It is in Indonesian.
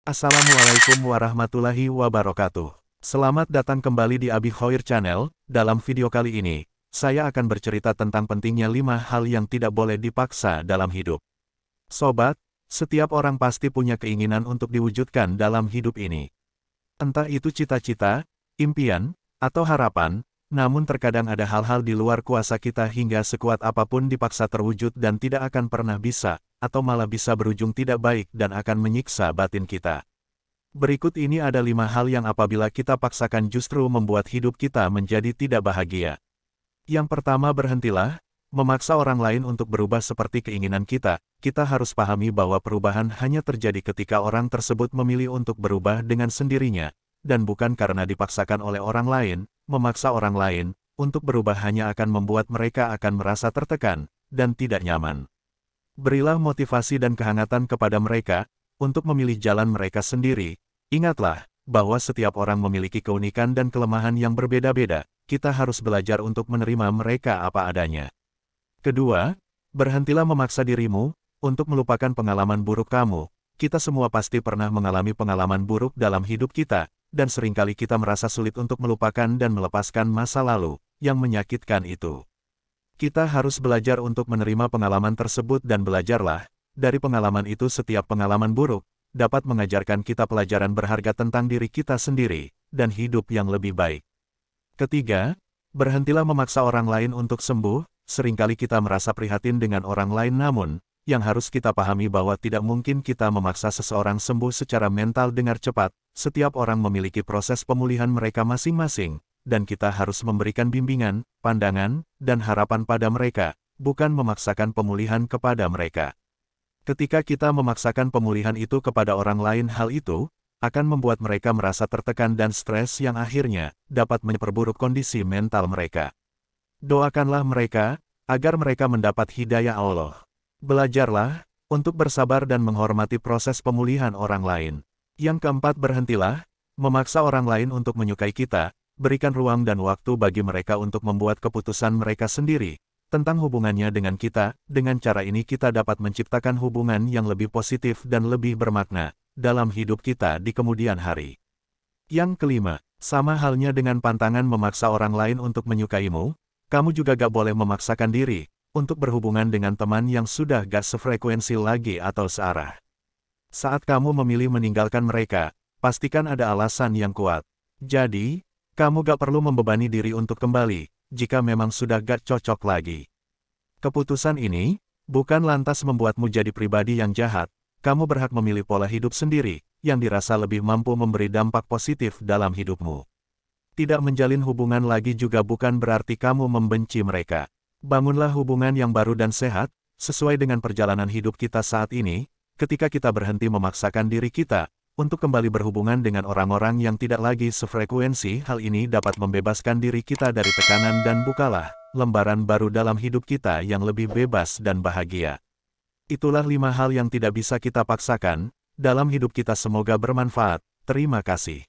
Assalamualaikum warahmatullahi wabarakatuh. Selamat datang kembali di Abi Khoir Channel. Dalam video kali ini, saya akan bercerita tentang pentingnya 5 hal yang tidak boleh dipaksa dalam hidup. Sobat, setiap orang pasti punya keinginan untuk diwujudkan dalam hidup ini. Entah itu cita-cita, impian, atau harapan, namun terkadang ada hal-hal di luar kuasa kita hingga sekuat apapun dipaksa terwujud dan tidak akan pernah bisa, atau malah bisa berujung tidak baik dan akan menyiksa batin kita. Berikut ini ada 5 hal yang apabila kita paksakan justru membuat hidup kita menjadi tidak bahagia. Yang pertama, berhentilah memaksa orang lain untuk berubah seperti keinginan kita. Kita harus pahami bahwa perubahan hanya terjadi ketika orang tersebut memilih untuk berubah dengan sendirinya, dan bukan karena dipaksakan oleh orang lain. Memaksa orang lain untuk berubah hanya akan membuat mereka akan merasa tertekan dan tidak nyaman. Berilah motivasi dan kehangatan kepada mereka untuk memilih jalan mereka sendiri. Ingatlah bahwa setiap orang memiliki keunikan dan kelemahan yang berbeda-beda. Kita harus belajar untuk menerima mereka apa adanya. Kedua, berhentilah memaksa dirimu untuk melupakan pengalaman buruk kamu. Kita semua pasti pernah mengalami pengalaman buruk dalam hidup kita, dan seringkali kita merasa sulit untuk melupakan dan melepaskan masa lalu yang menyakitkan itu. Kita harus belajar untuk menerima pengalaman tersebut dan belajarlah dari pengalaman itu. Setiap pengalaman buruk dapat mengajarkan kita pelajaran berharga tentang diri kita sendiri dan hidup yang lebih baik. Ketiga, berhentilah memaksa orang lain untuk sembuh. Seringkali kita merasa prihatin dengan orang lain, namun yang harus kita pahami bahwa tidak mungkin kita memaksa seseorang sembuh secara mental dengan cepat. Setiap orang memiliki proses pemulihan mereka masing-masing, dan kita harus memberikan bimbingan, pandangan, dan harapan pada mereka, bukan memaksakan pemulihan kepada mereka. Ketika kita memaksakan pemulihan itu kepada orang lain, hal itu akan membuat mereka merasa tertekan dan stres yang akhirnya dapat memperburuk kondisi mental mereka. Doakanlah mereka agar mereka mendapat hidayah Allah. Belajarlah untuk bersabar dan menghormati proses pemulihan orang lain. Yang keempat, berhentilah memaksa orang lain untuk menyukai kita. Berikan ruang dan waktu bagi mereka untuk membuat keputusan mereka sendiri tentang hubungannya dengan kita. Dengan cara ini kita dapat menciptakan hubungan yang lebih positif dan lebih bermakna dalam hidup kita di kemudian hari. Yang kelima, sama halnya dengan pantangan memaksa orang lain untuk menyukaimu, kamu juga gak boleh memaksakan diri untuk berhubungan dengan teman yang sudah gak sefrekuensi lagi atau searah. Saat kamu memilih meninggalkan mereka, pastikan ada alasan yang kuat. Jadi, kamu gak perlu membebani diri untuk kembali, jika memang sudah gak cocok lagi. Keputusan ini bukan lantas membuatmu jadi pribadi yang jahat. Kamu berhak memilih pola hidup sendiri, yang dirasa lebih mampu memberi dampak positif dalam hidupmu. Tidak menjalin hubungan lagi juga bukan berarti kamu membenci mereka. Bangunlah hubungan yang baru dan sehat, sesuai dengan perjalanan hidup kita saat ini. Ketika kita berhenti memaksakan diri kita untuk kembali berhubungan dengan orang-orang yang tidak lagi sefrekuensi, hal ini dapat membebaskan diri kita dari tekanan dan bukalah lembaran baru dalam hidup kita yang lebih bebas dan bahagia. Itulah 5 hal yang tidak bisa kita paksakan dalam hidup kita. Semoga bermanfaat. Terima kasih.